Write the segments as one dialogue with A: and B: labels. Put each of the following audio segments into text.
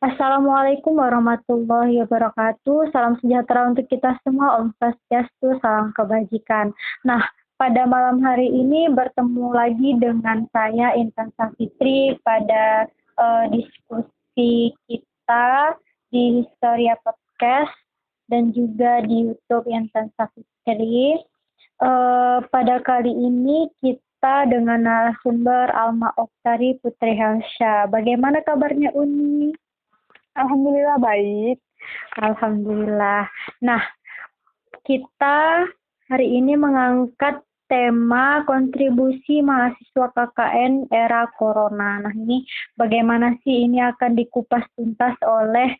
A: Assalamualaikum warahmatullahi wabarakatuh. Salam sejahtera untuk kita semua. Om Swastiastu, salam kebajikan. Nah, pada malam hari ini bertemu lagi dengan saya Intan Safitri pada diskusi kita di Historia Podcast dan juga di YouTube Intan Safitri. Pada kali ini kita dengan narasumber Alma Oktari Putri Helsya. Bagaimana kabarnya Uni?
B: Alhamdulillah baik.
A: Alhamdulillah. Nah, kita hari ini mengangkat tema kontribusi mahasiswa KKN era Corona. Nah, ini bagaimana sih ini akan dikupas tuntas oleh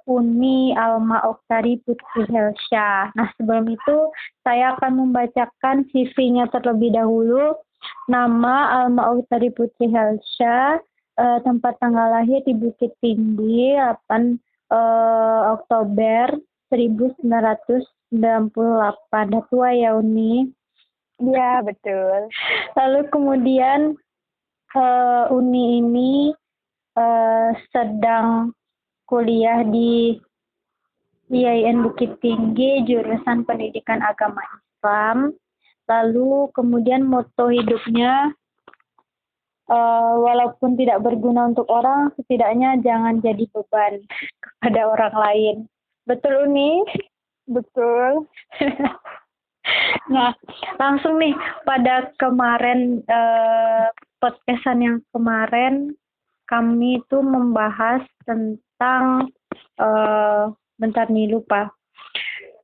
A: Uni Alma Oktari Putri Helsya. Nah, sebelum itu saya akan membacakan CV-nya terlebih dahulu. Nama Alma Oktari Putri Helsya, tempat tanggal lahir di Bukit Tinggi 8 Oktober 1998. Dah tua ya Uni?
B: Iya betul.
A: Lalu kemudian Uni ini sedang kuliah di IAIN Bukit Tinggi jurusan Pendidikan Agama Islam. Lalu kemudian moto hidupnya, walaupun tidak berguna untuk orang, setidaknya jangan jadi beban kepada orang lain. Betul Uni?
B: Betul.
A: Nah, langsung nih pada kemarin podcastan yang kemarin kami itu membahas tentang bentar nih lupa.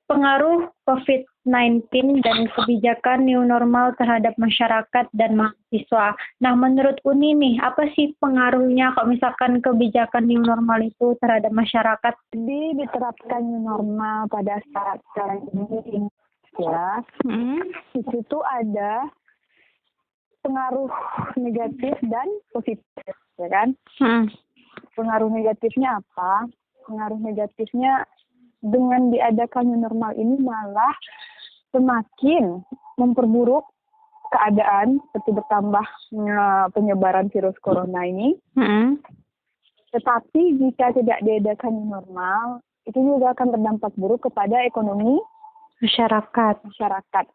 A: Pengaruh COVID-19 dan kebijakan new normal terhadap masyarakat dan mahasiswa. Nah, menurut Uni nih, apa sih pengaruhnya kalau misalkan kebijakan new normal itu terhadap masyarakat?
B: Jadi diterapkan new normal pada saat sekarang ini ya, itu tuh ada pengaruh negatif dan positif, ya kan? Pengaruh negatifnya apa? Pengaruh negatifnya dengan diadakan new normal ini malah semakin memperburuk keadaan seperti bertambah penyebaran virus corona ini. Tetapi jika tidak diadakan new normal, itu juga akan berdampak buruk kepada ekonomi masyarakat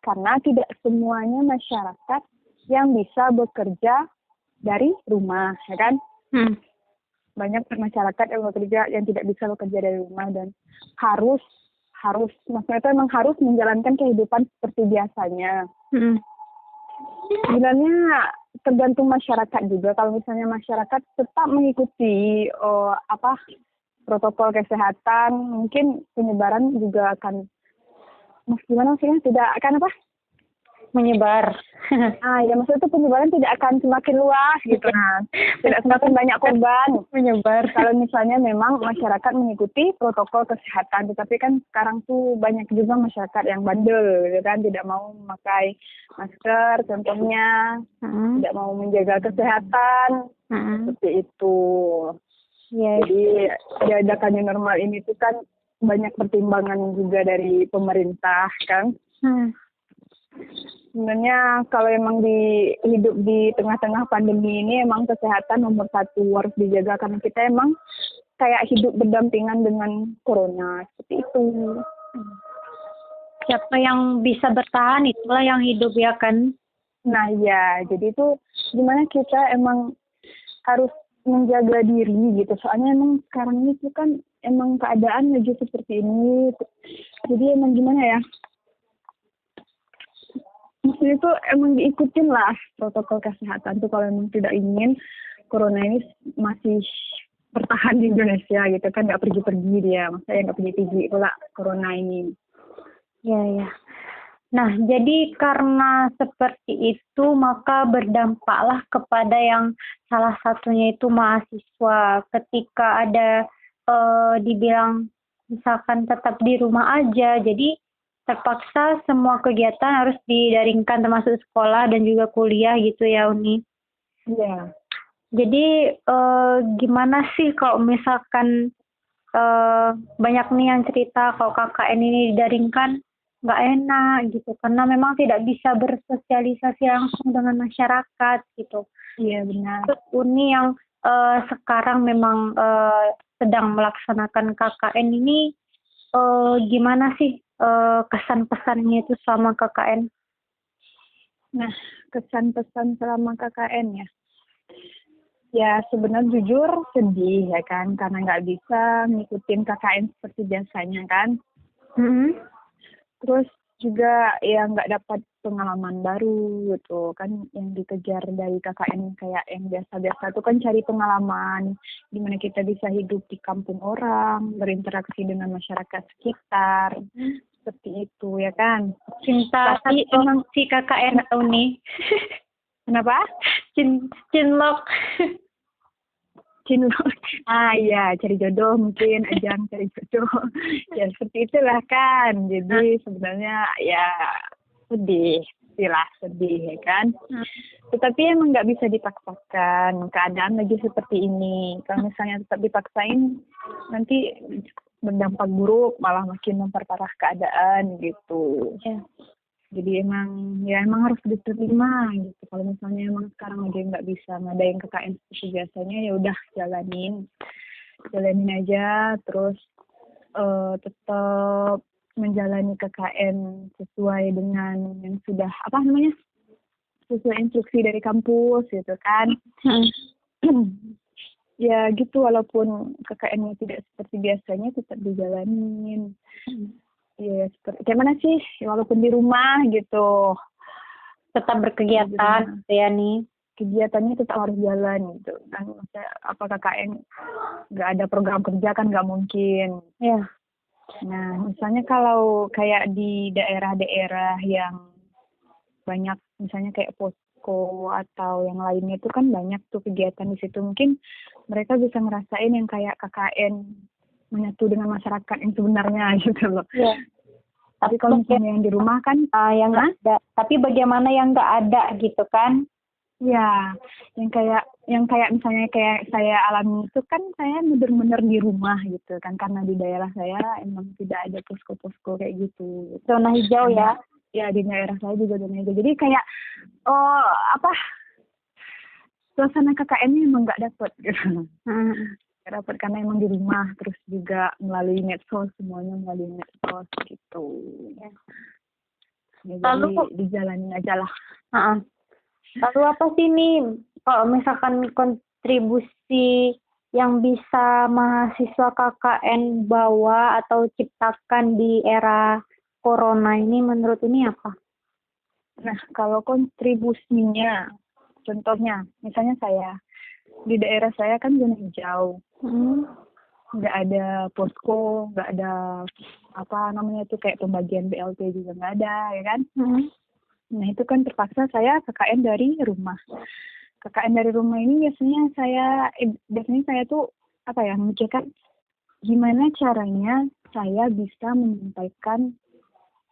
B: karena tidak semuanya masyarakat yang bisa bekerja dari rumah, ya kan? Banyak masyarakat yang bekerja yang tidak bisa bekerja dari rumah dan harus maksudnya itu memang harus menjalankan kehidupan seperti biasanya. Sebenarnya tergantung masyarakat juga. Kalau misalnya masyarakat tetap mengikuti protokol kesehatan, mungkin penyebaran juga akan gimana maksudnya tidak akan
A: Menyebar.
B: Ya maksudnya itu penyebaran tidak akan semakin luas gitu. Nah, tidak semakin banyak korban
A: menyebar.
B: kalau misalnya memang masyarakat mengikuti protokol kesehatan. Tetapi kan sekarang tuh banyak juga masyarakat yang bandel gitu kan, tidak mau memakai masker contohnya, tidak mau menjaga kesehatan, seperti itu. Jadi diadakan new normal ini tuh kan banyak pertimbangan juga dari pemerintah kan. Sebenarnya kalau emang hidup di tengah-tengah pandemi ini emang kesehatan nomor satu harus dijaga karena kita emang kayak hidup berdampingan dengan corona seperti itu.
A: Siapa yang bisa bertahan itulah yang hidup ya kan.
B: Nah ya, jadi itu gimana kita emang harus menjaga diri gitu. Soalnya emang sekarang ini tuh kan emang keadaan lagi seperti ini. Jadi emang gimana ya? Maksudnya itu emang diikutin lah protokol kesehatan tuh kalau emang tidak ingin corona ini masih bertahan di Indonesia gitu kan, nggak pergi-pergi dia, maksudnya nggak pergi-pergi pula corona ini.
A: Ya. Nah, jadi karena seperti itu maka berdampaklah kepada yang salah satunya itu mahasiswa. Ketika ada dibilang misalkan tetap di rumah aja, jadi terpaksa semua kegiatan harus didaringkan termasuk sekolah dan juga kuliah gitu ya Uni.
B: Iya.
A: Jadi gimana sih kalau misalkan banyak nih yang cerita kalau KKN ini didaringkan nggak enak gitu karena memang tidak bisa bersosialisasi langsung dengan masyarakat gitu.
B: Iya benar.
A: Terus Uni yang sekarang memang sedang melaksanakan KKN ini gimana sih kesan pesannya itu selama KKN?
B: Nah, kesan-pesan selama KKN ya. Ya sebenarnya jujur sedih ya kan, karena nggak bisa ngikutin KKN seperti biasanya kan. Terus juga ya nggak dapat pengalaman baru gitu kan, yang dikejar dari KKN kayak yang biasa-biasa itu kan cari pengalaman, dimana kita bisa hidup di kampung orang, berinteraksi dengan masyarakat sekitar, seperti itu ya kan.
A: Cinta
B: Tapi
A: satu
B: emang
A: si KKN atau nih?
B: kenapa?
A: Cinlok.
B: Cinlok. Iya, cari jodoh mungkin, ajang cari jodoh. Ya seperti itulah kan. Jadi sebenarnya ya sedih ya kan. Tetapi emang nggak bisa dipaksakan, keadaan lagi seperti ini. Kalau misalnya tetap dipaksain, nanti berdampak buruk, malah makin memperparah keadaan gitu. Jadi emang harus diterima gitu. Kalau misalnya emang sekarang lagi nggak bisa ngadain KKN seperti biasanya, ya udah jalanin aja, terus tetap menjalani KKN sesuai dengan yang sudah sesuai instruksi dari kampus gitu kan. Ya gitu, walaupun KKN-nya tidak seperti biasanya tetap dijalanin. Ya seperti kayak mana sih, walaupun di rumah gitu
A: Tetap berkegiatan gitu ya nih.
B: kegiatannya tetap harus jalan gitu kan. Maksudnya apa KKN nggak ada program kerja kan nggak mungkin.
A: Ya.
B: Nah misalnya kalau kayak di daerah-daerah yang banyak, misalnya kayak posko atau yang lainnya itu kan banyak tuh kegiatan di situ, mungkin mereka bisa ngerasain yang kayak KKN menyatu dengan masyarakat yang sebenarnya gitu loh.
A: Ya.
B: Tapi kalau misalnya yang di rumah kan
A: yang nggak ada. Tapi bagaimana yang nggak ada gitu kan?
B: ya, yang kayak misalnya kayak saya alami itu kan, saya bener-bener di rumah gitu kan, karena di daerah saya emang tidak ada posko-posko kayak gitu.
A: Zona hijau ya.
B: Ya di daerah saya juga zona hijau. Jadi kayak suasana KKN-nya emang nggak dapet gitu. Nggak dapet karena emang di rumah, terus juga melalui medsos, semuanya melalui medsos gitu. Ya, jadi dijalanin aja lah.
A: Lalu apa sih nih kalau misalkan kontribusi yang bisa mahasiswa KKN bawa atau ciptakan di era corona ini menurut ini apa?
B: Nah, kalau kontribusinya, contohnya, misalnya saya, di daerah saya kan zona hijau. Nggak ada posko, nggak ada kayak pembagian BLT juga nggak ada, ya kan? Nah, itu kan terpaksa saya KKN dari rumah. KKN dari rumah ini biasanya saya tuh memikirkan gimana caranya saya bisa menyampaikan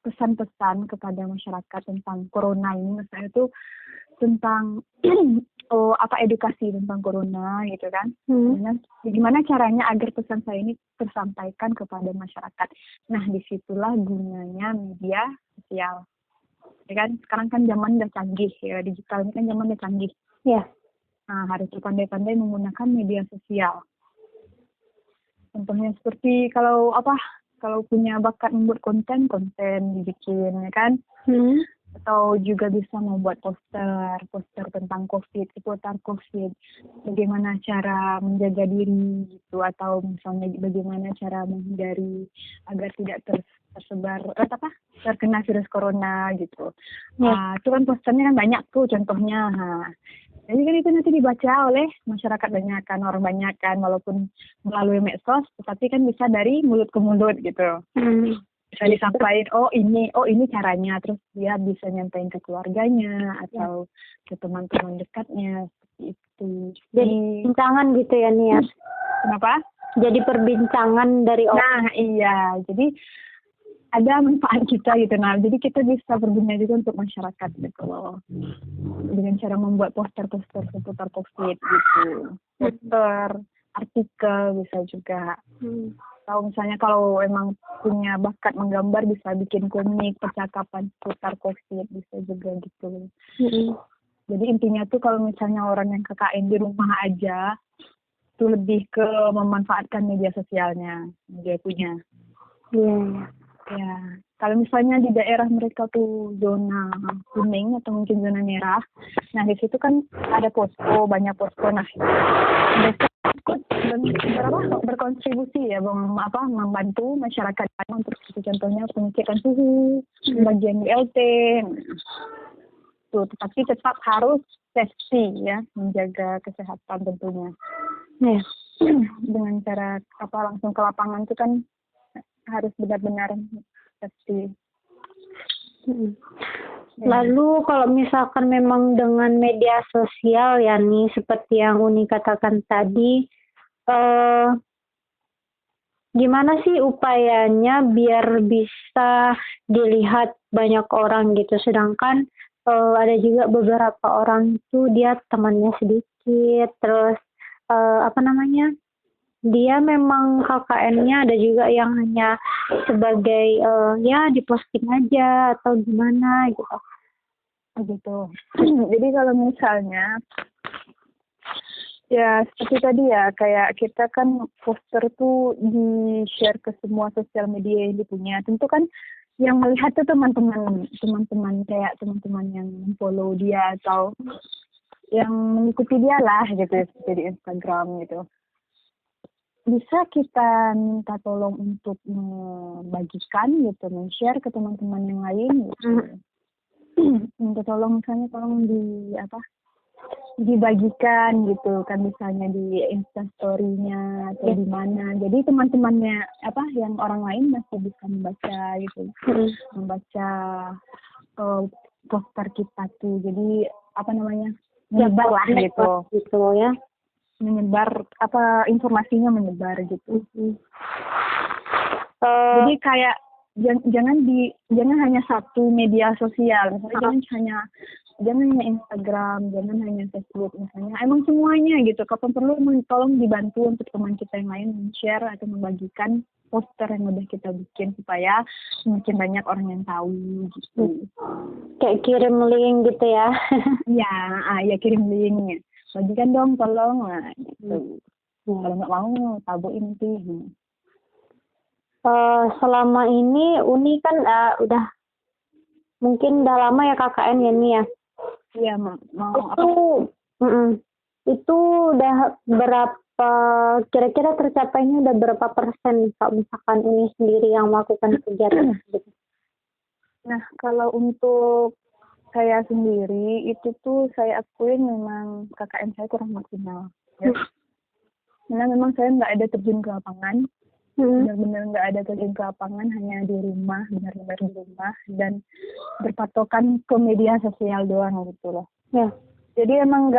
B: pesan-pesan kepada masyarakat tentang corona ini. Maksudnya itu tentang edukasi tentang corona gitu kan. Gimana caranya agar pesan saya ini tersampaikan kepada masyarakat. Nah, disitulah gunanya media sosial. Ya kan, sekarang kan zaman udah canggih ya, digital ini kan zaman udah canggih.
A: Ya.
B: Nah, harus pandai-pandai menggunakan media sosial. Contohnya seperti kalau punya bakat membuat konten dibikin ya kan. Atau juga bisa membuat poster tentang COVID, seputar COVID. Bagaimana cara menjaga diri gitu, atau misalnya bagaimana cara menghindari agar tidak terkena virus corona gitu. Itu kan posternya kan banyak tuh contohnya. Jadi kan itu nanti dibaca oleh masyarakat orang banyak kan, walaupun melalui medsos, tetapi kan bisa dari mulut ke mulut gitu. Bisa disampaikan, ini caranya, terus dia bisa nyampein ke keluarganya atau ke teman-teman dekatnya, seperti itu.
A: Jadi perbincangan gitu ya nih ya.
B: Kenapa?
A: Jadi perbincangan dari orang.
B: Nah iya, jadi ada manfaat kita gitu. Nah, jadi kita bisa berguna juga untuk masyarakat gitu loh. Dengan cara membuat poster-poster seputar COVID gitu. Poster, artikel bisa juga. Atau misalnya kalau emang punya bakat menggambar, bisa bikin komik, percakapan seputar COVID, bisa juga gitu. Jadi intinya tuh kalau misalnya orang yang KKN di rumah aja, itu lebih ke memanfaatkan media sosialnya dia punya.
A: Iya.
B: Ya, kalau misalnya di daerah mereka tuh zona kuning atau mungkin zona merah, nah di situ kan ada posko, banyak posko. Nah, mereka berkontribusi ya, membantu masyarakat untuk contohnya pengecekan suhu, pembagian BLT. Tuh, tapi tetap harus safety ya, menjaga kesehatan tentunya.
A: Iya.
B: Dengan cara langsung ke lapangan itu kan harus benar-benar safety.
A: Lalu kalau misalkan memang dengan media sosial ya nih seperti yang Uni katakan tadi, gimana sih upayanya biar bisa dilihat banyak orang gitu, sedangkan ada juga beberapa orang tuh dia temannya sedikit, terus dia memang KKN-nya ada juga yang hanya sebagai ya diposting aja atau gimana gitu.
B: Begitu. Jadi kalau misalnya ya seperti tadi ya, kayak kita kan poster tuh di-share ke semua sosial media yang dipunya. Tentu kan yang melihat tuh teman-teman kayak teman-teman yang follow dia atau yang mengikuti dia lah gitu, seperti di Instagram gitu. Bisa kita minta tolong untuk membagikan gitu, men-share ke teman-teman yang lain gitu. Minta tolong misalnya dibagikan gitu kan, misalnya di Instastory-nya atau di mana. Jadi teman-temannya yang orang lain masih bisa membaca gitu. Membaca poster kita tuh. Jadi menyebar lah gitu.
A: Gitu ya.
B: Menyebar informasinya menyebar gitu. Jadi kayak jangan hanya satu media sosial, misalnya jangan hanya Instagram, jangan hanya Facebook misalnya. Emang semuanya gitu. Kapan perlu tolong dibantu untuk teman kita yang lain men-share atau membagikan poster yang udah kita bikin supaya semakin banyak orang yang tahu gitu.
A: Kayak kirim link gitu ya.
B: Ya kirim linknya. Bagikan dong tolong gitu. Kalau nggak mau tabuin nanti.
A: Selama ini Uni kan udah lama ya KKN ya nih ya.
B: Iya,
A: itu udah berapa, kira-kira tercapainya udah berapa persen kalau misalkan Uni sendiri yang melakukan kegiatan gitu?
B: Nah, kalau untuk saya sendiri itu tuh saya akuin memang KKN saya kurang maksimal ya. Karena memang saya nggak ada terjun ke lapangan, benar-benar nggak ada terjun ke lapangan, hanya di rumah, benar-benar di rumah dan berpatokan ke media sosial doang gitu loh.
A: Ya.
B: Jadi emang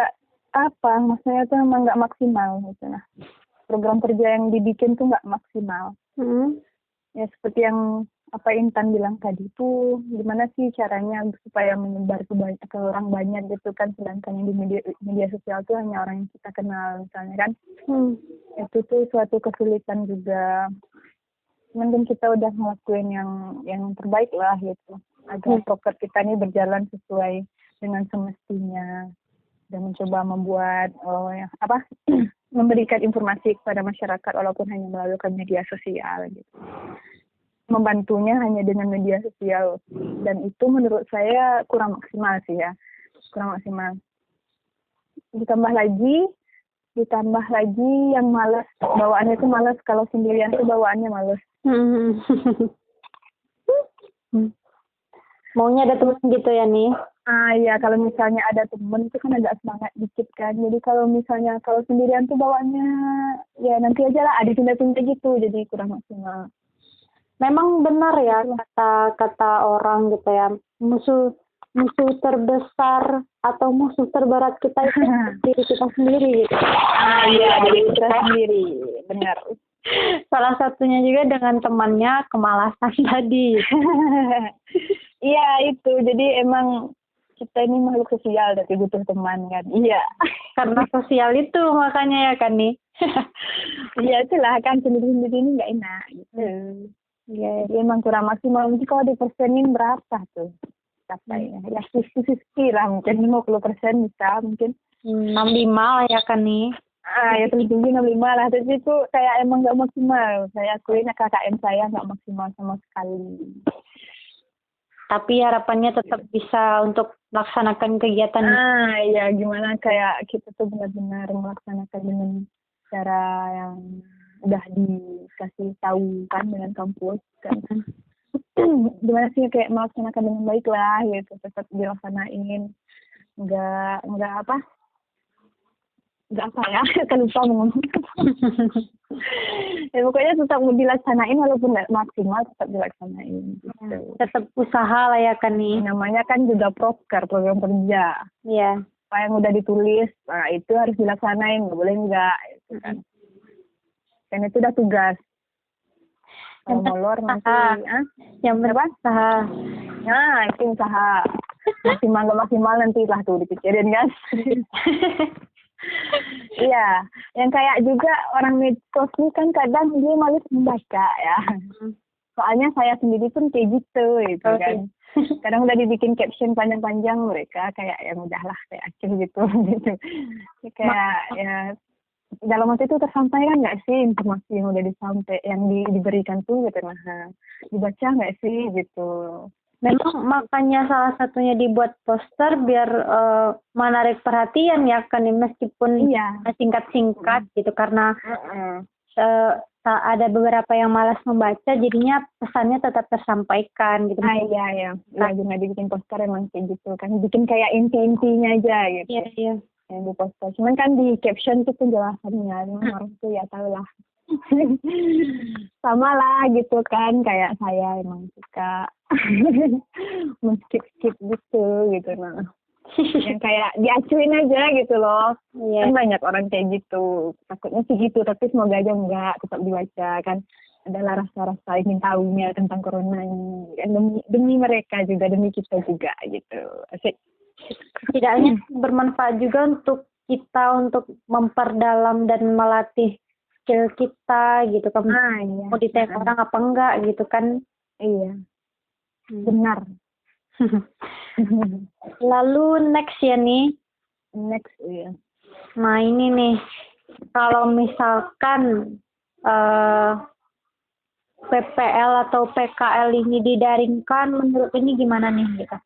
B: maksudnya tuh emang nggak maksimal gitu. Nah, program kerja yang dibikin tuh nggak maksimal. Ya seperti yang Intan bilang tadi tuh, gimana sih caranya supaya menyebar ke orang banyak gitu kan, sedangkan yang di media sosial tuh hanya orang yang kita kenal misalnya kan. Itu tuh suatu kesulitan juga. Mungkin kita udah ngelakuin yang terbaik lah gitu, agar proker kita ini berjalan sesuai dengan semestinya dan mencoba membuat memberikan informasi kepada masyarakat walaupun hanya melalui media sosial gitu. Membantunya hanya dengan media sosial, dan itu menurut saya kurang maksimal sih ya, kurang maksimal. Ditambah lagi yang malas, bawaannya tuh malas. Kalau sendirian tuh bawaannya malas.
A: Maunya ada teman gitu ya nih?
B: Ya kalau misalnya ada teman itu kan agak semangat dikit kan. Jadi kalau sendirian tuh bawaannya ya nanti aja lah, ada tunda-tunda gitu, jadi kurang maksimal.
A: Memang benar ya kata orang gitu ya, musuh terbesar atau musuh terberat kita itu diri kita sendiri gitu.
B: Iya, diri kita sendiri, benar.
A: Salah satunya juga dengan temannya kemalasan tadi.
B: Iya itu, jadi emang kita ini makhluk sosial tapi butuh teman kan. Iya.
A: Karena sosial itu makanya ya kan nih.
B: Iya itulah kan, sendiri-sendiri ini nggak enak gitu. Iya, jadi emang kurang maksimal. Mungkin kalau dipersenin berapa tuh capainya? Ya 50-50 lah, mungkin 50% bisa mungkin.
A: 65 lah ya kan nih.
B: Ya paling tinggi 65 lah. Tapi itu kayak emang nggak maksimal. Saya akuin KKN saya nggak maksimal sama sekali.
A: Tapi harapannya tetap bisa untuk melaksanakan kegiatan.
B: Ya gimana kayak kita tuh benar-benar melaksanakan dengan cara yang udah dikasih tahu kan dengan kampus kan. Gimana sih kayak melaksanakan dengan baik lah gitu, tetap dilaksanain, nggak apa ya, kan lupa ngomong. Ya pokoknya tetap mau dilaksanain walaupun nggak maksimal, tetap dilaksanain gitu.
A: Tetap usaha lah ya kan nih.
B: Namanya kan juga proker, program kerja.
A: Iya.
B: Apa yang udah ditulis, nah itu harus dilaksanain, nggak boleh enggak gitu kan. Dan itu udah tugas. Kalau molor nanti,
A: yang berusaha.
B: Nah, itu usaha. Maksimal nggak maksimal nanti lah tuh dipikirin kan. Iya, yang kayak juga orang medsos ini kan kadang dia malas membaca ya. Soalnya saya sendiri pun kayak gitu kan. Kadang udah dibikin caption panjang-panjang, mereka kayak yang udahlah kayak akhir gitu. Kayak ya dalam waktu itu tersampaikan nggak sih informasi yang udah diberikan tuh gitu, nah dibaca nggak sih gitu.
A: Memang makanya salah satunya dibuat poster biar menarik perhatian ya kan, meskipun singkat-singkat gitu, karena ada beberapa yang malas membaca, jadinya pesannya tetap tersampaikan gitu.
B: Iya. Jangan dibikin poster emang kayak gitu kan, bikin kayak inti-intinya aja gitu.
A: Iya.
B: Yang di poster, cuman kan di caption itu penjelasannya, orang tuh ya tahu lah. Sama lah gitu kan, kayak saya emang suka men-skip gitu nah. Yang kayak diacuin aja gitu loh. Kan banyak orang kayak gitu, takutnya sih gitu, tapi semoga aja enggak, tetap dibaca kan. Adalah rasa-rasa ingin tahunya tentang corona ini kan, demi mereka juga, demi kita juga gitu. Asik.
A: Setidaknya bermanfaat juga untuk kita untuk memperdalam dan melatih skill kita gitu kan. Mau ditanya orang apa enggak gitu kan.
B: Iya. Benar.
A: Lalu next ya nih.
B: Iya.
A: Nah ini nih, kalau misalkan PPL atau PKL ini didaringkan, menurut ini gimana nih kita?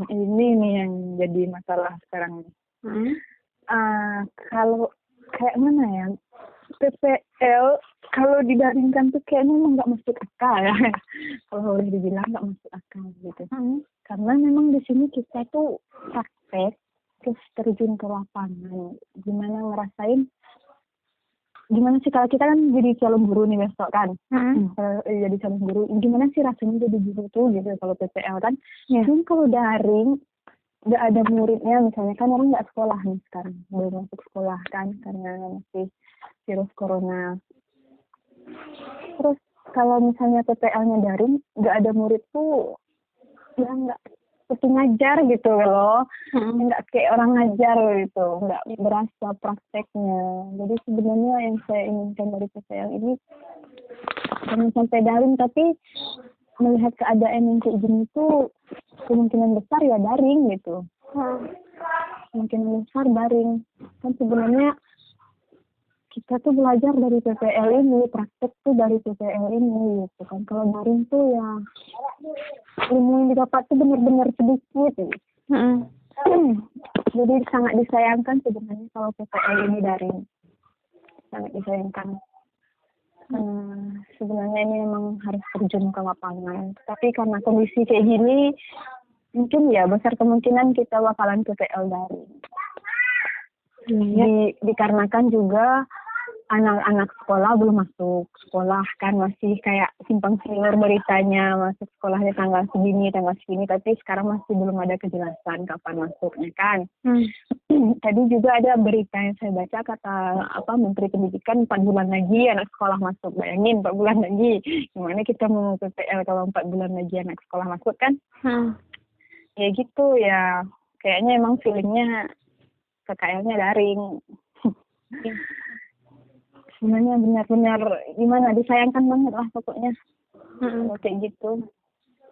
B: Ini nih yang jadi masalah sekarang. Kalau kayak mana ya, PPL kalau didaringkan tuh kayaknya memang nggak masuk akal ya. Kalau boleh dibilang nggak masuk akal gitu. Karena memang di sini kita tuh praktek terus terjun ke lapangan. Gimana sih kalau kita kan jadi calon guru nih besok kan, jadi calon guru, gimana sih rasanya jadi guru tuh gitu kalau PPL kan. Cuman kalau daring nggak ada muridnya, misalnya kan orang nggak sekolah nih sekarang, belum masuk sekolah kan karena masih virus corona. Terus kalau misalnya PPL-nya daring, nggak ada murid tuh ya nggak seperti ngajar gitu loh, nggak kayak orang ngajar gitu, nggak berasa prakteknya. Jadi sebenarnya yang saya inginkan dari PPL ini jangan sampai daring, tapi melihat keadaan yang kayak gini tuh kemungkinan besar ya daring gitu. Kemungkinan besar daring. Kan sebenarnya kita tuh belajar dari PPL ini, praktek tuh dari PPL ini gitu kan. Kalau daring tuh ya ilmu yang didapat tuh benar-benar sedikit gitu. Jadi sangat disayangkan sebenarnya kalau PPL ini daring. Sangat disayangkan. Sebenarnya ini memang harus terjun ke lapangan. Tapi karena kondisi kayak gini, mungkin ya besar kemungkinan kita bakalan PPL daring. Dikarenakan juga anak-anak sekolah belum masuk sekolah kan, masih kayak simpang siur beritanya, masuk sekolahnya tanggal segini, tapi sekarang masih belum ada kejelasan kapan masuknya kan. Tadi juga ada berita yang saya baca, kata Menteri Pendidikan 4 bulan lagi anak sekolah masuk. Bayangin 4 bulan lagi, gimana kita mau PPL kalau 4 bulan lagi anak sekolah masuk kan. Ya gitu ya, kayaknya emang feelingnya PKL-nya daring. Sebenarnya benar-benar gimana, disayangkan banget lah pokoknya. Kayak gitu.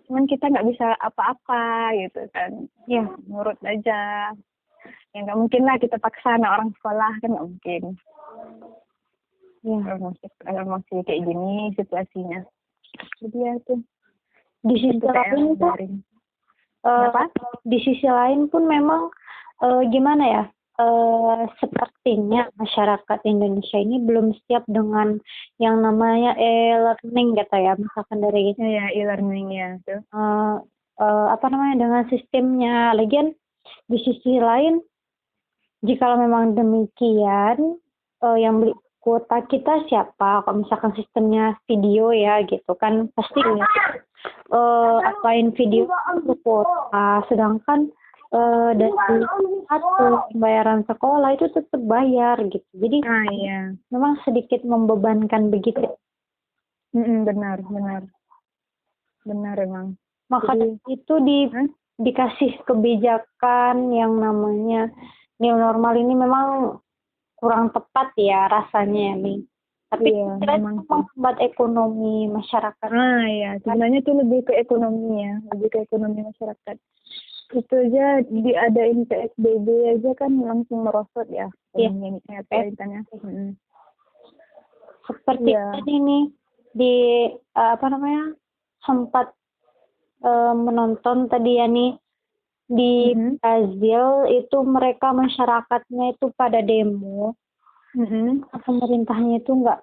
B: Cuman kita nggak bisa apa-apa gitu kan. Ya, nurut aja. Ya nggak mungkin lah kita paksa anak orang sekolah, kan nggak mungkin.
A: Ya.
B: Kalau masih kayak gini situasinya. Jadi ya tuh.
A: Di sisi lain tuh, di sisi lain pun memang gimana ya? Sepertinya masyarakat Indonesia ini belum siap dengan yang namanya e-learning gitu ya, misalkan dari
B: e-learning ya tuh.
A: Apa namanya dengan sistemnya. Lagian di sisi lain, jika memang demikian, yang beli kuota kita siapa? Kalau misalkan sistemnya video ya gitu kan, pasti apain video untuk kuota, sedangkan dari satu pembayaran sekolah itu tetap bayar gitu. Jadi memang sedikit membebankan begitu.
B: Benar emang.
A: Maka itu dikasih kebijakan yang namanya new normal ini memang kurang tepat ya rasanya nih. Tapi memang membuat ekonomi masyarakat.
B: Sebenarnya itu lebih ke ekonomi ya, lebih ke ekonomi masyarakat. Itu aja diadain PSBB aja kan langsung merosot ya. Kaitannya.
A: Seperti tadi nih di sempat menonton tadi ya nih di Brazil itu mereka masyarakatnya itu pada demo. Pemerintahnya itu nggak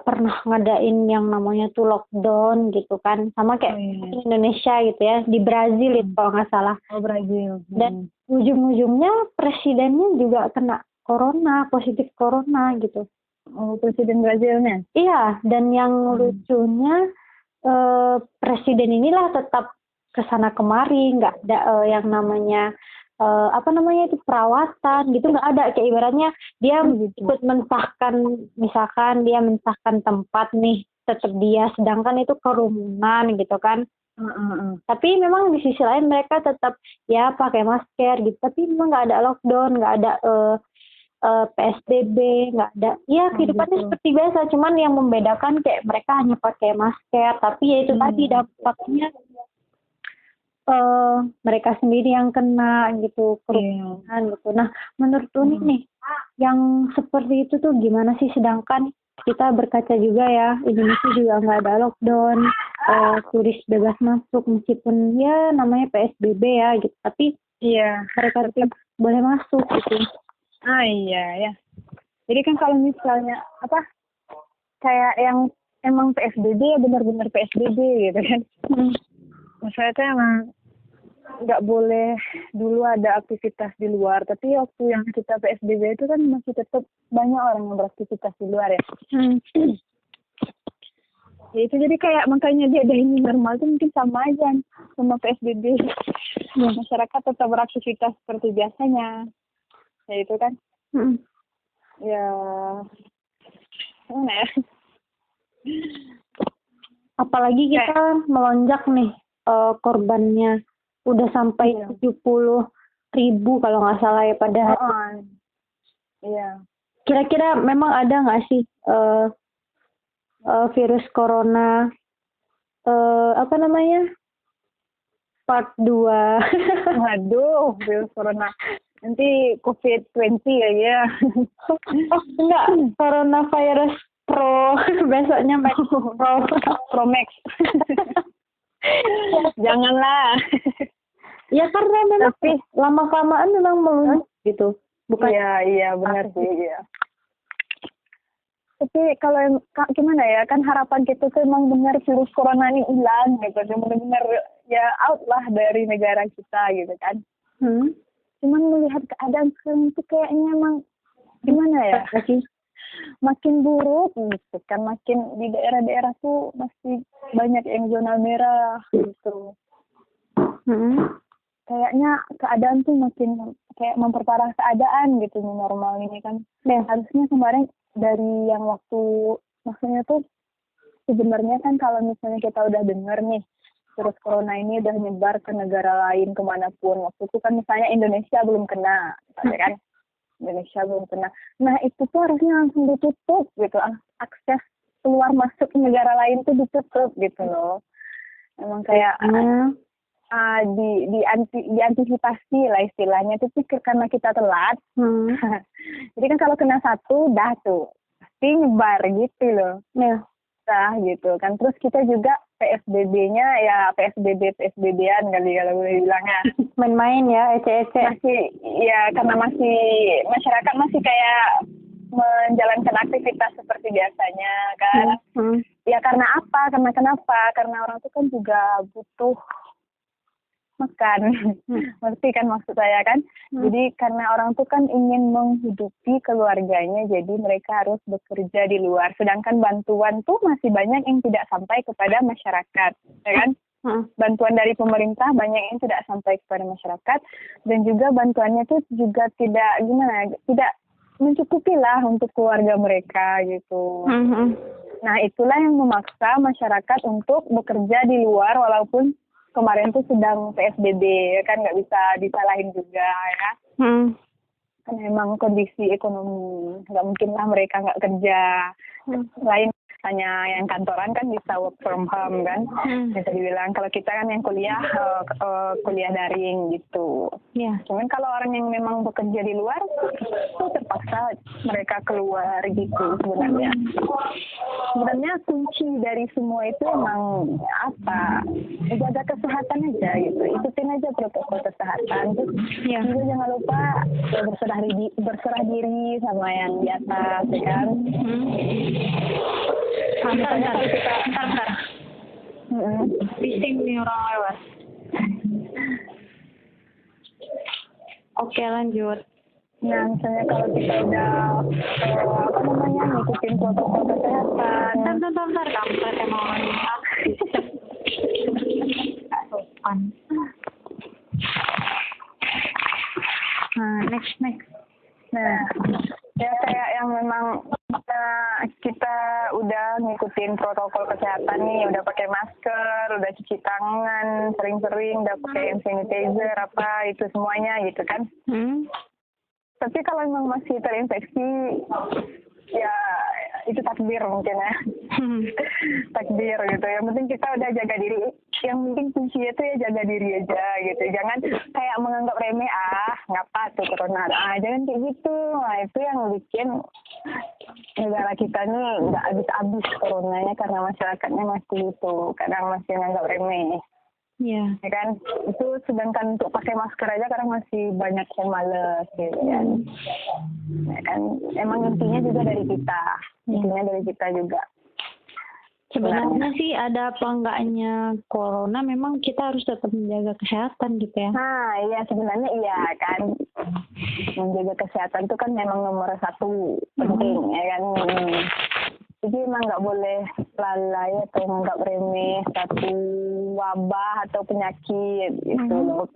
A: pernah ngadain yang namanya tuh lockdown gitu kan, sama kayak di Indonesia gitu ya, di Brazil itu kalau nggak salah.
B: Brazil.
A: Dan ujung-ujungnya presidennya juga kena positif corona gitu.
B: Presiden Brazilnya?
A: Iya, dan yang lucunya presiden inilah tetap kesana kemari, nggak ada yang namanya itu perawatan gitu, nggak ada. Kayak ibaratnya dia ikut mensahkan, misalkan dia mensahkan tempat nih, tetap dia, sedangkan itu kerumunan gitu kan. Tapi memang di sisi lain mereka tetap ya pakai masker gitu, tapi memang nggak ada lockdown, nggak ada PSBB, nggak ada. Ya kehidupannya seperti biasa, cuman yang membedakan kayak mereka hanya pakai masker, tapi ya itu tadi dampaknya mereka sendiri yang kena gitu, kerumunan gitu. Nah, menurut Uni nih, yang seperti itu tuh gimana sih? Sedangkan kita berkaca juga ya, Indonesia juga nggak ada lockdown, turis bebas masuk meskipun ya namanya PSBB ya gitu, tapi mereka tetap boleh masuk gitu.
B: Jadi kan kalau misalnya kayak yang emang PSBB ya benar-benar PSBB gitu kan. Maksudnya tuh emang nggak boleh dulu ada aktivitas di luar, tapi waktu yang kita PSBB itu kan masih tetap banyak orang yang beraktivitas di luar ya. Ya itu jadi kayak makanya dia ada ini normal itu mungkin sama aja sama PSBB. Masyarakat tetap beraktivitas seperti biasanya. Ya itu kan. Ya gimana ya?
A: Apalagi kita melonjak nih korbannya udah sampai 70.000 kalau nggak salah ya pada hari. Kira-kira memang ada nggak sih virus corona part 2?
B: Waduh, virus corona. Nanti COVID-20 ya.
A: Enggak, coronavirus Pro. Besoknya Pro Max.
B: Janganlah.
A: Ya karena memang lama-kelamaan memang melunjak gitu. Bukan?
B: Iya benar sih ya. Tapi kalau gimana ya, kan harapan kita tuh emang benar virus corona ini hilang gitu. Benar-benar ya out lah dari negara kita gitu kan. Cuman melihat keadaan sekarang itu kayaknya emang gimana ya? Makin buruk gitu kan, makin di daerah-daerah tuh masih banyak yang zona merah gitu. Kayaknya keadaan tuh makin kayak memperparah keadaan gitu nih normal ini kan. Harusnya kemarin dari yang waktu, maksudnya tuh sebenarnya kan kalau misalnya kita udah dengar nih virus corona ini udah nyebar ke negara lain kemanapun, waktu itu kan misalnya Indonesia belum kena, kan? Indonesia belum kena. Nah itu tuh harusnya langsung ditutup gitu, akses keluar masuk negara lain tuh ditutup gitu loh. Emang kayak diantisipasi lah istilahnya itu sih karena kita telat. Jadi kan kalau kena satu dah tuh pasti nyebar gitu loh.
A: Ya.
B: Nah gitu kan, terus kita juga PSBB-nya ya PSBB-an kali kalau boleh bilangnya.
A: Main-main ya, ece-ece.
B: Masih ya karena masih masyarakat masih kayak menjalankan aktivitas seperti biasanya kan. Ya karena apa? Karena orang itu kan juga butuh makan. Ngerti kan maksud saya kan? Jadi karena orang tuh kan ingin menghidupi keluarganya, jadi mereka harus bekerja di luar. Sedangkan bantuan tuh masih banyak yang tidak sampai kepada masyarakat, ya kan? Bantuan dari pemerintah banyak yang tidak sampai kepada masyarakat, dan juga bantuannya tuh juga tidak mencukupi lah untuk keluarga mereka gitu. Nah itulah yang memaksa masyarakat untuk bekerja di luar walaupun kemarin tuh sedang PSBB, kan nggak bisa disalahin juga ya. Kan emang kondisi ekonomi, nggak mungkin lah mereka nggak kerja. Lain hanya yang kantoran kan bisa work from home kan, bisa dibilang. Kalau kita kan yang kuliah daring gitu. Cuman kalau orang yang memang bekerja di luar, itu terpaksa mereka keluar gitu sebenarnya. Sebenarnya kunci dari semua itu emang apa? Jaga kesehatan aja gitu. Ikutin aja protokol kesehatan. Terus juga jangan lupa berserah diri sama yang di atas, ya kan?
A: Bentar. Bising nih orang lewat. Oke, lanjut.
B: Nah, misalnya kalau kita udah ngikutin protokol kesehatan.
A: Bentar, kampret emang sopan. Nah, next.
B: Nah, ya kayak yang memang kita udah ngikutin protokol kesehatan nih, udah pakai masker, udah cuci tangan sering-sering, udah pakai hand sanitizer apa itu semuanya gitu kan. Tapi kalau memang masih terinfeksi, ya itu takdir mungkin ya. Takdir gitu. Yang penting kita udah jaga diri. Yang penting kuncinya itu ya jaga diri aja gitu. Jangan kayak menganggap remeh, ngapa tuh corona. Jangan kayak gitu. Nah, itu yang bikin negara kita nih nggak habis-habis coronanya karena masyarakatnya masih itu. Kadang masih menganggap remeh. Ya kan, itu sedangkan untuk pakai masker aja kadang masih banyak yang males gitu kan. Ya kan, emang intinya juga dari kita juga.
A: Sebenarnya sih ada apa enggaknya corona, memang kita harus tetap menjaga kesehatan gitu ya.
B: Nah iya sebenarnya iya kan, menjaga kesehatan itu kan memang nomor 1 penting ya kan. Jadi emang nggak boleh lalai atau menganggap remeh satu wabah atau penyakit gitu loh,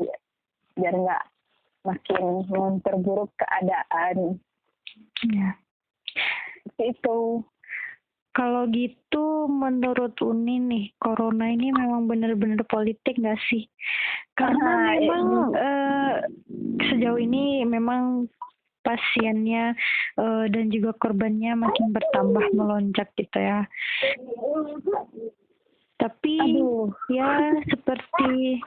B: biar nggak makin memperburuk keadaan. Itu.
A: Kalau gitu menurut Uni nih, corona ini memang benar-benar politik nggak sih? Karena memang sejauh ini memang pasiennya dan juga korbannya makin bertambah melonjak gitu ya. Tapi ya seperti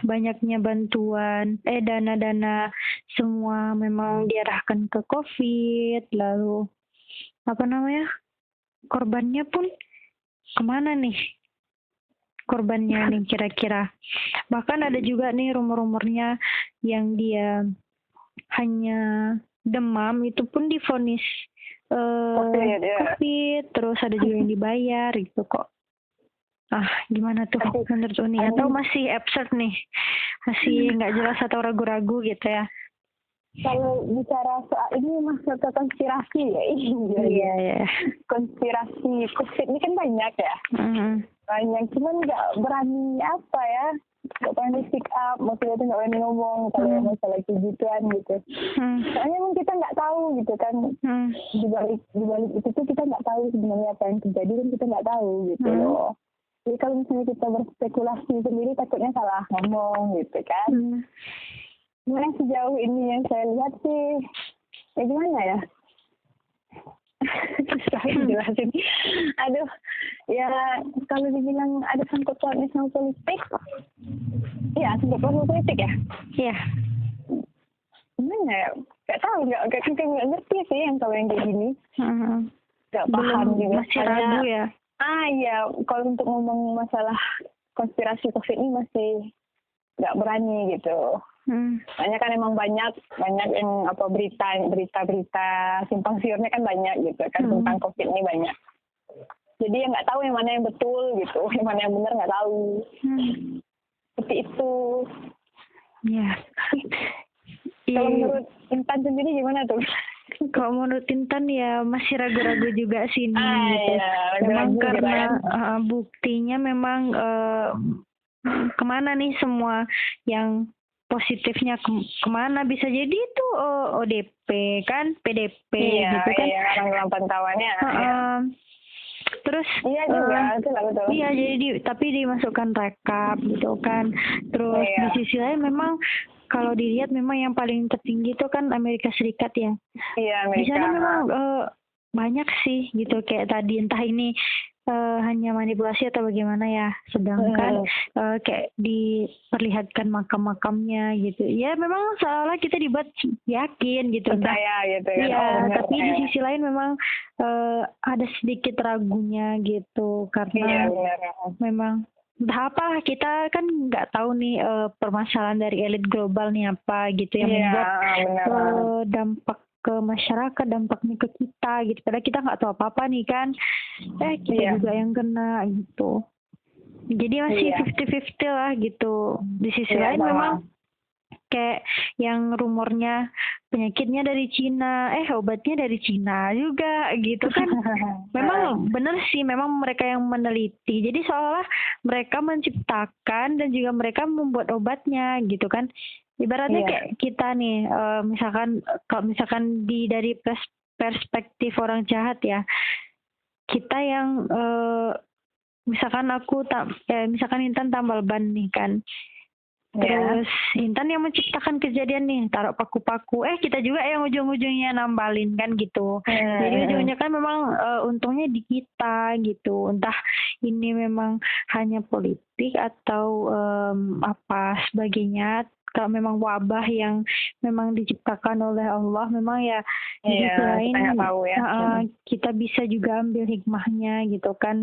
A: banyaknya bantuan, dana-dana semua memang diarahkan ke COVID, lalu korbannya pun kemana nih? Korbannya nih kira-kira. Bahkan ada juga nih rumor-rumornya yang dia hanya demam itu pun divonis COVID, terus ada juga yang dibayar gitu kok. Gimana tuh menurut Uni? Atau masih absurd nih? Masih nggak jelas atau ragu-ragu gitu ya?
B: Kalau bicara soal ini masuk ke konspirasi ya. Iya. Konspirasi COVID ini kan banyak ya. Banyak, cuman nggak berani nggak berani speak up, maksudnya itu nggak berani ngomong kalau masalah kegituan gitu. Soalnya emang kita nggak tahu gitu kan. Di balik itu tuh kita nggak tahu sebenarnya apa yang terjadi dan kita nggak tahu gitu loh. Jadi kalau misalnya kita berspekulasi sendiri takutnya salah ngomong gitu kan. Nah, sejauh ini yang saya lihat sih, gimana ya? Susah jelasin. Ya, kalau dibilang ada sangkut pautnya sama politik, ya sangkut paut politik ya.
A: Iya.
B: Gimana ya? Gak tahu, nggak ngerti sih yang kalau yang kayak gini. Gak paham juga.
A: Masih ragu ya.
B: Iya, kalau untuk ngomong masalah konspirasi COVID ini masih nggak berani gitu. Soalnya kan emang banyak yang berita simpang siurnya kan banyak gitu kan tentang COVID ini banyak. Jadi yang nggak tahu yang mana yang betul gitu, yang mana yang benar nggak tahu. Seperti itu.
A: Iya.
B: Kalau menurut Intan sendiri gimana tuh?
A: Kalau menurut Intan ya masih ragu-ragu juga sih nih. Gitu.
B: Iya,
A: memang
B: ragu-ragu
A: karena
B: gitu kan.
A: Buktinya memang kemana nih semua yang positifnya kemana, bisa jadi itu ODP kan, PDP gitu kan.
B: Iya, orang dalam pantauannya.
A: Terus
B: iya juga, betul.
A: Iya, jadi tapi dimasukkan rekap gitu kan. Terus di sisi lain memang kalau dilihat memang yang paling tertinggi itu kan Amerika Serikat ya.
B: Iya, Amerika.
A: Di sana memang banyak sih gitu, kayak tadi entah ini hanya manipulasi atau bagaimana ya. Sedangkan kayak diperlihatkan makam-makamnya gitu. Ya memang seolah kita dibuat yakin gitu.
B: Percaya gitu kan.
A: Iya, tapi di sisi lain memang ada sedikit ragunya gitu karena memang entah apa, kita kan nggak tahu nih permasalahan dari elit global nih apa gitu yang membuat dampak ke masyarakat, dampaknya ke kita gitu. Padahal kita nggak tahu apa-apa nih kan. Kita juga yang kena gitu. Jadi masih 50-50 lah gitu. Di sisi lain memang kayak yang rumornya penyakitnya dari Cina, obatnya dari Cina juga gitu kan. Memang benar sih, memang mereka yang meneliti. Jadi seolah mereka menciptakan dan juga mereka membuat obatnya gitu kan. Ibaratnya kayak kita nih, kalau misalkan dari perspektif orang jahat ya, kita yang misalkan misalkan Intan tambal ban nih kan. Terus Intan yang menciptakan kejadian nih, taruh paku-paku, kita juga yang ujung-ujungnya nambalin kan gitu. Jadi ujungnya kan memang untungnya di kita gitu. Entah ini memang hanya politik atau apa sebagainya. Kalau memang wabah yang memang diciptakan oleh Allah, memang ya di sisi lain kita bisa juga ambil hikmahnya gitu kan,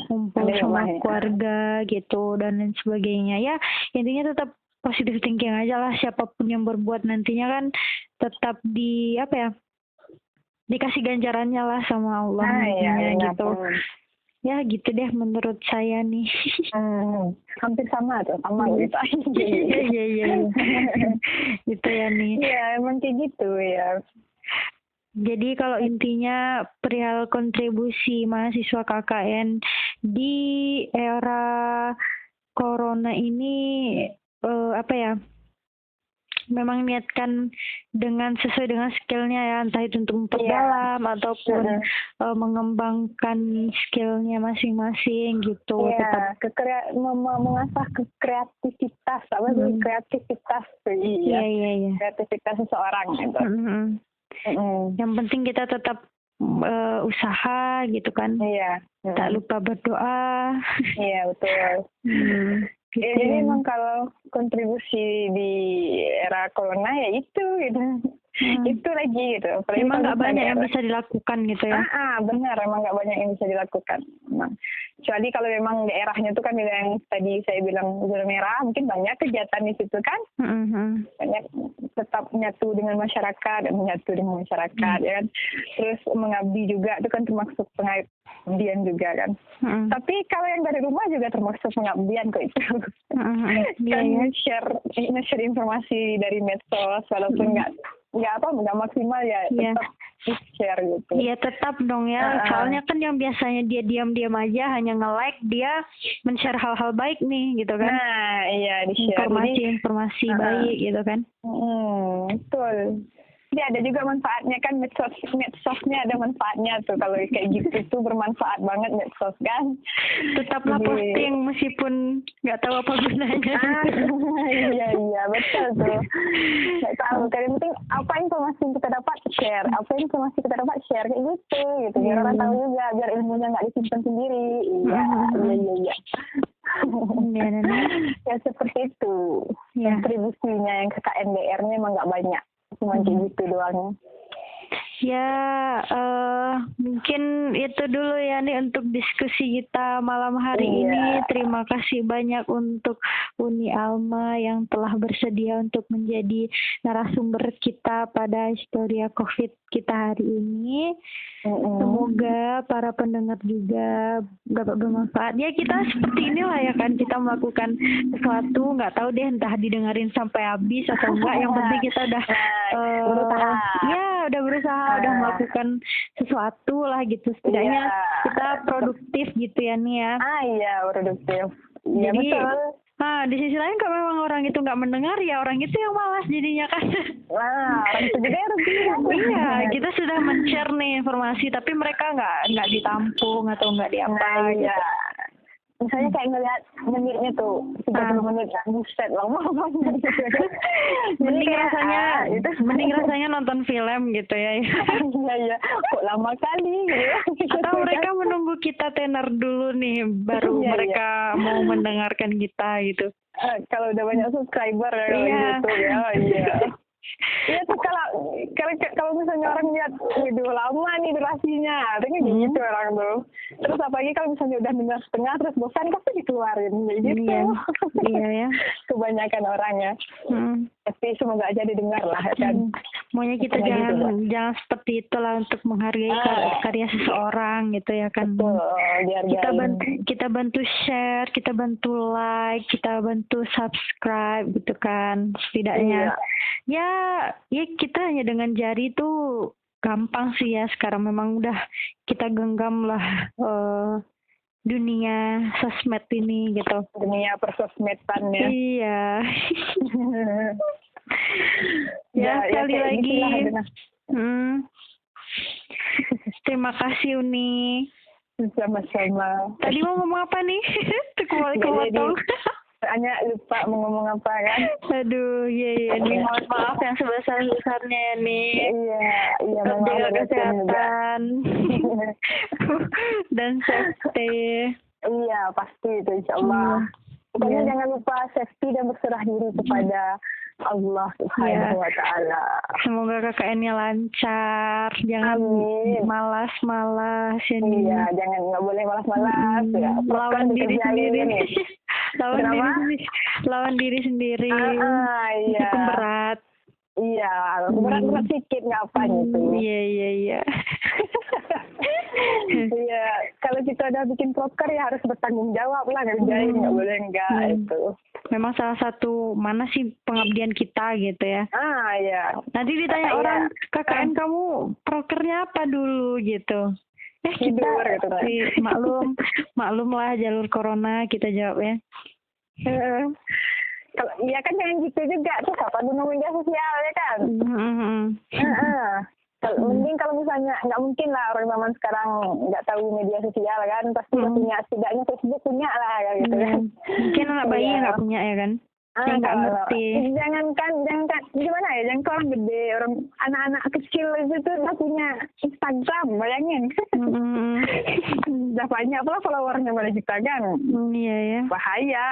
A: kumpul sama keluarga gitu dan lain sebagainya. Ya intinya tetap positive thinking aja lah, siapapun yang berbuat nantinya kan tetap dikasih ganjarannya lah sama Allah nantinya gitu. Ya gitu deh menurut saya nih.
B: Hampir sama gitu.
A: Iya. Gitu ya nih.
B: Iya, emang kayak gitu ya.
A: Jadi kalau intinya perihal kontribusi mahasiswa KKN di era corona ini memang niatkan sesuai dengan skillnya ya, entah itu untuk memperdalam ataupun mengembangkan skillnya masing-masing gitu.
B: Tetap mengasah kreativitas kreativitas kreativitas seseorang gitu.
A: Yang penting kita tetap usaha gitu kan. Tak lupa berdoa.
B: Iya, betul.
A: Gitu
B: jadi memang kalau kontribusi di era corona ya itu gitu. Itu lagi gitu.
A: Memang nggak banyak yang bisa dilakukan gitu ya.
B: Benar, emang nggak banyak yang bisa dilakukan. Kecuali kalau memang daerahnya itu kan yang tadi saya bilang zona merah, mungkin banyak kegiatan di situ kan. Banyak tetap menyatu dengan masyarakat ya kan. Terus mengabdi juga itu kan termasuk pengabdian juga kan. Tapi kalau yang dari rumah juga termasuk pengabdian kok itu. Kan nge-share informasi dari medsos walaupun nggak maksimal ya, tetap share gitu. Iya
A: tetap dong ya. Soalnya kan yang biasanya dia diam-diam aja hanya nge-like, dia men-share hal-hal baik nih gitu kan.
B: Iya, di-share
A: informasi baik gitu kan.
B: Betul. Dia ada juga manfaatnya kan, medsosnya ada manfaatnya tuh. Kalau kayak gitu tuh bermanfaat banget medsos kan.
A: Tetaplah posting meskipun nggak tahu apa gunanya.
B: Iya betul tuh. Nggak tahu kan, yang penting apa informasi yang kita dapat share, kayak gitu. Biar orang tahu juga, biar ilmunya nggak disimpan sendiri. Iya. Ya seperti itu. Kontribusinya yang ke KNDR-nya emang nggak banyak, cuma kayak gitu doang.
A: Ya, mungkin itu dulu ya nih untuk diskusi kita malam hari ini. Terima kasih banyak untuk Uni Alma yang telah bersedia untuk menjadi narasumber kita pada Historia COVID kita hari ini. Semoga para pendengar juga dapat bermanfaat. Ya, kita seperti inilah ya kan, kita melakukan sesuatu, nggak tahu deh entah didengarin sampai habis atau enggak. Yang penting kita udah udah berusaha, udah melakukan sesuatu lah gitu. Setidaknya kita produktif gitu ya nih ya.
B: Iya, produktif. Iya, betul.
A: Di sisi lain kalau memang orang itu nggak mendengar, ya orang itu yang malas jadinya kan.
B: Orang itu juga rugi.
A: Iya, kita sudah men-share nih informasi, tapi mereka nggak ditampung atau nggak diapa gitu.
B: Misalnya kayak ngeliat menitnya tuh 30 menit, buset lama banget.
A: Mending rasanya nonton film gitu ya.
B: Iya, kok lama kali gitu.
A: Atau mereka menunggu kita tenar dulu nih, baru mereka mau mendengarkan kita gitu.
B: Kalau udah banyak subscriber ya kalau YouTube ya. Iya tuh kalau misalnya orang lihat video lama nih durasinya, tapi gitu orang tuh. Terus apalagi kalau misalnya udah dengar setengah terus bosan pasti dikeluarin gitu.
A: Iya ya.
B: Kebanyakan orangnya. Tapi semoga aja didengar lah kan.
A: Maunya kita jangan seperti itulah untuk menghargai karya seseorang gitu ya kan.
B: Betul,
A: kita bantu share, kita bantu like, kita bantu subscribe gitu kan. Setidaknya ya kita hanya dengan jari tuh gampang sih ya sekarang, memang udah kita genggam lah dunia sosmed ini gitu.
B: Dunia persosmedan ya.
A: Iya. Sekali lagi. Terima kasih Uni.
B: Sama-sama.
A: Tadi mau ngomong apa nih? Kepotong.
B: Hanya lupa mau ngomong apa kan.
A: Aduh, iya nih, mohon maaf yang sebesar-besarnya ya nih.
B: Iya,
A: jaga kesehatan dan safety.
B: Iya, pasti itu insyaallah. Pokoknya jangan lupa safety dan berserah diri kepada Allah Subhanahu wa Ta'ala.
A: Semoga KKN-nya lancar, jangan malas-malas ini.
B: Iya, nggak boleh malas-malas ya.
A: Lawan diri sendiri. Lawan diri sendiri.
B: Iya.
A: Itu berat.
B: Iya, berat sedikit nggak apa gitu.
A: Iya.
B: Iya, kalau kita udah bikin proker ya harus bertanggung jawab lah, ngerjain nggak boleh enggak itu.
A: Memang salah satu mana sih pengabdian kita gitu ya.
B: Iya.
A: Nanti ditanya orang, KKN kamu prokernya apa dulu gitu. Kita
B: gitu,
A: maklum lah jalur corona, kita jawab ya.
B: Kalau iya kan jangan gitu juga tuh, kapan guna media sosial ya kan. Mending kalau misalnya nggak mungkin lah orang zaman sekarang nggak tahu media sosial kan, pasti punya, setidaknya Facebook punya lah gitu kan.
A: Mungkin anak bayi yang nggak punya ya kan. Yang nggak ngerti.
B: Jangan gimana ya, jangan orang gede, orang anak-anak kecil itu tuh udah punya Instagram, bayangin. Udah banyak pula followernya pada kita kan.
A: Iya ya.
B: Bahaya.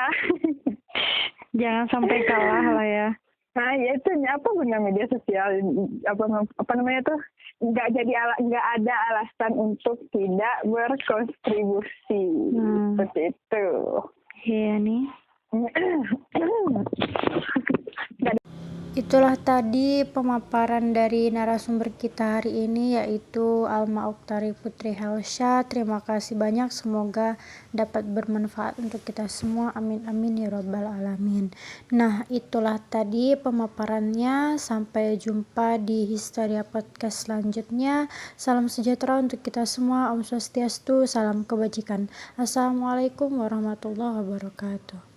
A: Jangan sampai kalah lah ya.
B: Nah, ya itu apa guna media sosial, apa namanya tuh, nggak ada alasan untuk tidak berkontribusi. Seperti itu.
A: Iya nih. Itulah tadi pemaparan dari narasumber kita hari ini, yaitu Alma Okhtari Putri Helsya. Terima kasih banyak, semoga dapat bermanfaat untuk kita semua. Amin amin ya rabbal alamin. Nah, itulah tadi pemaparannya. Sampai jumpa di Historia Podcast selanjutnya. Salam sejahtera untuk kita semua. Om Swastiastu, salam kebajikan. Assalamualaikum warahmatullahi wabarakatuh.